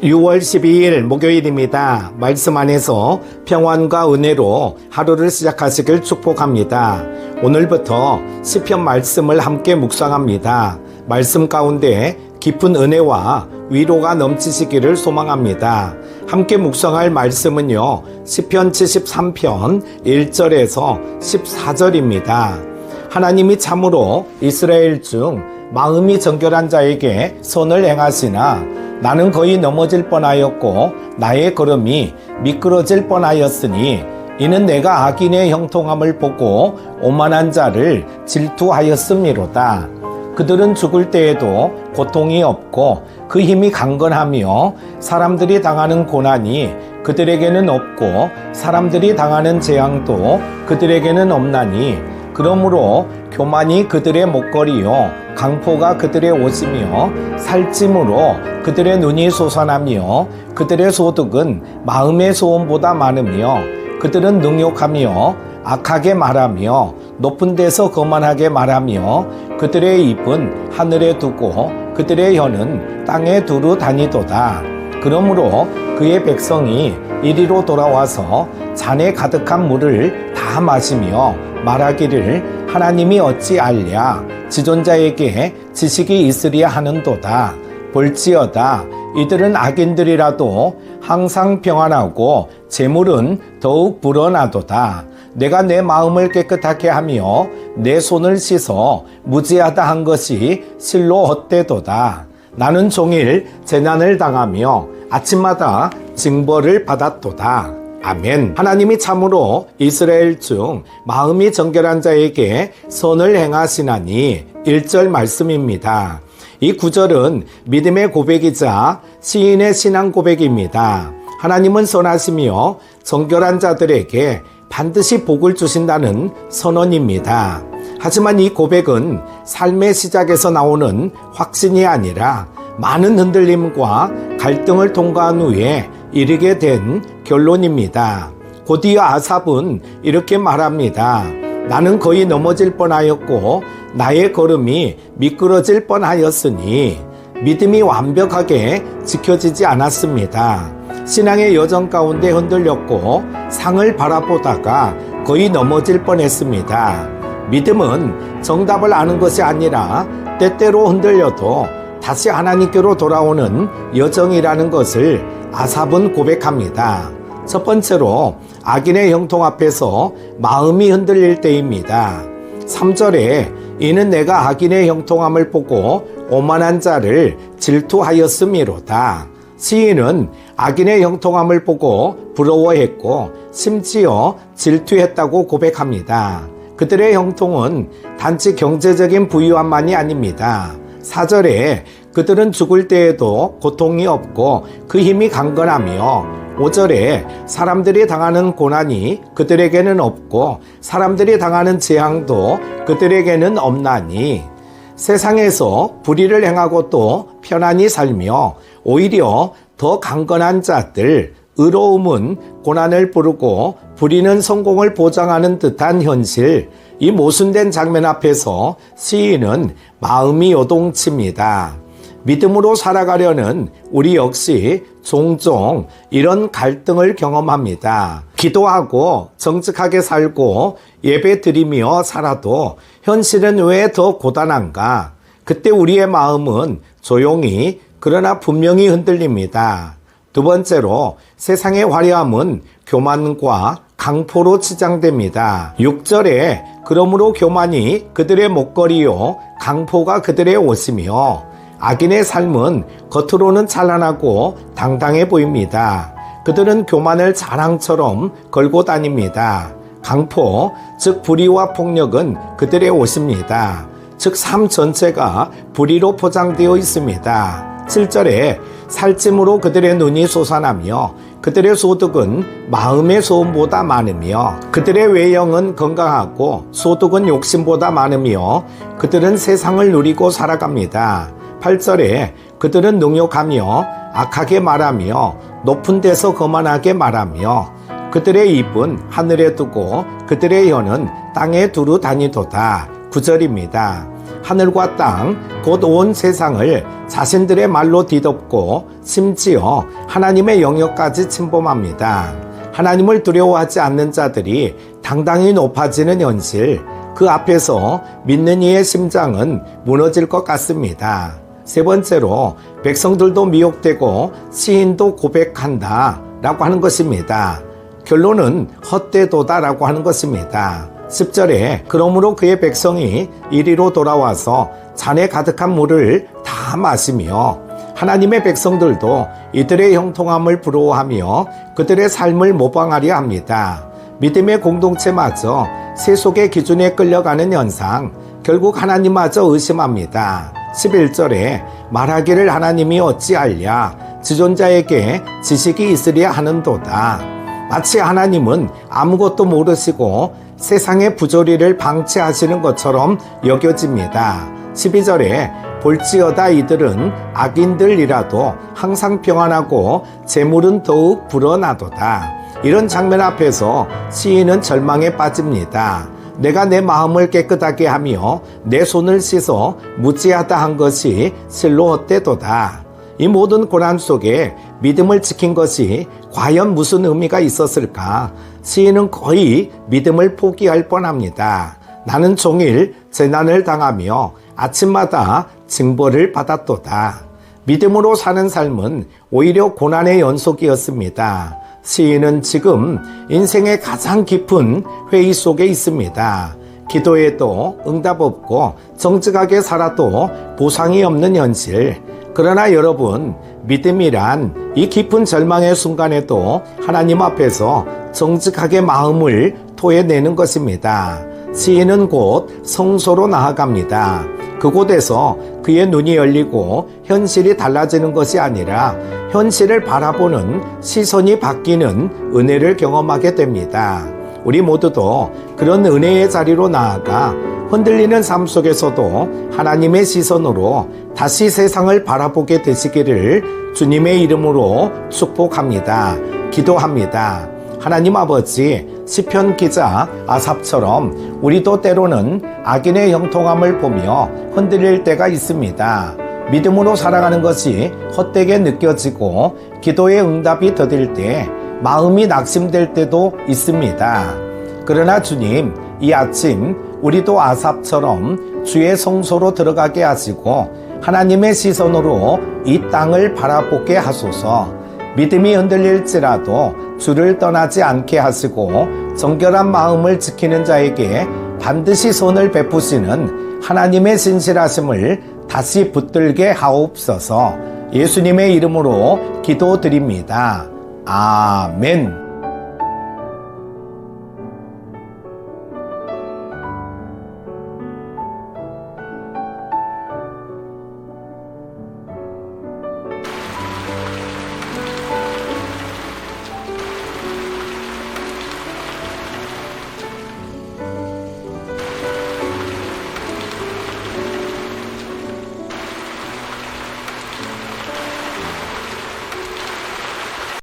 6월 12일 목요일입니다. 말씀 안에서 평안과 은혜로 하루를 시작하시길 축복합니다. 오늘부터 시편 말씀을 함께 묵상합니다. 말씀 가운데 깊은 은혜와 위로가 넘치시기를 소망합니다. 함께 묵상할 말씀은요, 시편 73편 1절에서 14절입니다. 하나님이 참으로 이스라엘 중 마음이 정결한 자에게 선을 행하시나 나는 거의 넘어질 뻔하였고 나의 걸음이 미끄러질 뻔하였으니 이는 내가 악인의 형통함을 보고 오만한 자를 질투하였음이로다. 그들은 죽을 때에도 고통이 없고 그 힘이 강건하며 사람들이 당하는 고난이 그들에게는 없고 사람들이 당하는 재앙도 그들에게는 없나니 그러므로 교만이 그들의 목걸이요 강포가 그들의 옷이며 살찜으로 그들의 눈이 솟아나며 그들의 소득은 마음의 소원보다 많으며 그들은 능욕하며 악하게 말하며 높은 데서 거만하게 말하며 그들의 입은 하늘에 두고 그들의 혀는 땅에 두루 다니도다. 그러므로 그의 백성이 이리로 돌아와서 잔에 가득한 물을 다 마시며 말하기를 하나님이 어찌 알랴 지존자에게 지식이 있으리야 하는도다. 볼지어다 이들은 악인들이라도 항상 평안하고 재물은 더욱 불어나도다. 내가 내 마음을 깨끗하게 하며 내 손을 씻어 무지하다 한 것이 실로 헛되도다. 나는 종일 재난을 당하며 아침마다 징벌을 받았도다. 아멘. 하나님이 참으로 이스라엘 중 마음이 정결한 자에게 선을 행하시나니 1절 말씀입니다. 이 구절은 믿음의 고백이자 시인의 신앙 고백입니다. 하나님은 선하시며 정결한 자들에게 반드시 복을 주신다는 선언입니다. 하지만 이 고백은 삶의 시작에서 나오는 확신이 아니라 많은 흔들림과 갈등을 통과한 후에 이르게 된 결론입니다. 곧이어 아삽은 이렇게 말합니다. 나는 거의 넘어질 뻔하였고 나의 걸음이 미끄러질 뻔하였으니 믿음이 완벽하게 지켜지지 않았습니다. 신앙의 여정 가운데 흔들렸고 상을 바라보다가 거의 넘어질 뻔했습니다. 믿음은 정답을 아는 것이 아니라 때때로 흔들려도 다시 하나님께로 돌아오는 여정이라는 것을 아삽은 고백합니다. 첫 번째로 악인의 형통 앞에서 마음이 흔들릴 때입니다. 3절에 이는 내가 악인의 형통함을 보고 오만한 자를 질투하였음이로다. 시인은 악인의 형통함을 보고 부러워했고 심지어 질투했다고 고백합니다. 그들의 형통은 단지 경제적인 부유함만이 아닙니다. 4절에 그들은 죽을 때에도 고통이 없고 그 힘이 강건하며 5절에 사람들이 당하는 고난이 그들에게는 없고 사람들이 당하는 재앙도 그들에게는 없나니 세상에서 불의를 행하고 또 편안히 살며 오히려 더 강건한 자들 의로움은 고난을 부르고 불의는 성공을 보장하는 듯한 현실, 이 모순된 장면 앞에서 시인은 마음이 요동칩니다. 믿음으로 살아가려는 우리 역시 종종 이런 갈등을 경험합니다. 기도하고 정직하게 살고 예배 드리며 살아도 현실은 왜 더 고단한가? 그때 우리의 마음은 조용히 그러나 분명히 흔들립니다. 두 번째로 세상의 화려함은 교만과 강포로 치장됩니다. 6절에 그러므로 교만이 그들의 목걸이요 강포가 그들의 옷이며 악인의 삶은 겉으로는 찬란하고 당당해 보입니다. 그들은 교만을 자랑처럼 걸고 다닙니다. 강포, 즉 불의와 폭력은 그들의 옷입니다. 즉 삶 전체가 불의로 포장되어 있습니다. 7절에 살찜으로 그들의 눈이 솟아나며 그들의 소득은 마음의 소원보다 많으며 그들의 외형은 건강하고 소득은 욕심보다 많으며 그들은 세상을 누리고 살아갑니다. 8절에 그들은 능욕하며 악하게 말하며 높은 데서 거만하게 말하며 그들의 입은 하늘에 두고 그들의 혀는 땅에 두루 다니도다. 9절입니다. 하늘과 땅, 곧 온 세상을 자신들의 말로 뒤덮고 심지어 하나님의 영역까지 침범합니다. 하나님을 두려워하지 않는 자들이 당당히 높아지는 현실, 그 앞에서 믿는 이의 심장은 무너질 것 같습니다. 세 번째로 백성들도 미혹되고 시인도 고백한다 라고 하는 것입니다. 결론은 헛되도다 라고 하는 것입니다. 10절에 그러므로 그의 백성이 이리로 돌아와서 잔에 가득한 물을 다 마시며 하나님의 백성들도 이들의 형통함을 부러워하며 그들의 삶을 모방하려 합니다. 믿음의 공동체마저 세속의 기준에 끌려가는 현상, 결국 하나님마저 의심합니다. 11절에 말하기를 하나님이 어찌하랴 지존자에게 지식이 있으랴 하는도다. 마치 하나님은 아무것도 모르시고 세상의 부조리를 방치하시는 것처럼 여겨집니다. 12절에 볼지어다 이들은 악인들이라도 항상 평안하고 재물은 더욱 불어나도다. 이런 장면 앞에서 시인은 절망에 빠집니다. 내가 내 마음을 깨끗하게 하며 내 손을 씻어 무지하다 한 것이 실로 헛되도다. 이 모든 고난 속에 믿음을 지킨 것이 과연 무슨 의미가 있었을까? 시인은 거의 믿음을 포기할 뻔합니다. 나는 종일 재난을 당하며 아침마다 징벌을 받았도다. 믿음으로 사는 삶은 오히려 고난의 연속이었습니다. 시인은 지금 인생의 가장 깊은 회의 속에 있습니다. 기도해도 응답 없고 정직하게 살아도 보상이 없는 현실. 그러나 여러분, 믿음이란 이 깊은 절망의 순간에도 하나님 앞에서 정직하게 마음을 토해내는 것입니다. 시인은 곧 성소로 나아갑니다. 그곳에서 그의 눈이 열리고 현실이 달라지는 것이 아니라 현실을 바라보는 시선이 바뀌는 은혜를 경험하게 됩니다. 우리 모두도 그런 은혜의 자리로 나아가 흔들리는 삶 속에서도 하나님의 시선으로 다시 세상을 바라보게 되시기를 주님의 이름으로 축복합니다. 기도합니다. 하나님 아버지, 시편 기자 아삽처럼 우리도 때로는 악인의 형통함을 보며 흔들릴 때가 있습니다. 믿음으로 살아가는 것이 헛되게 느껴지고 기도의 응답이 더딜 때 마음이 낙심될 때도 있습니다. 그러나 주님, 이 아침 우리도 아삽처럼 주의 성소로 들어가게 하시고 하나님의 시선으로 이 땅을 바라보게 하소서. 믿음이 흔들릴지라도 주를 떠나지 않게 하시고 정결한 마음을 지키는 자에게 반드시 손을 베푸시는 하나님의 신실하심을 다시 붙들게 하옵소서. 예수님의 이름으로 기도드립니다. 아멘.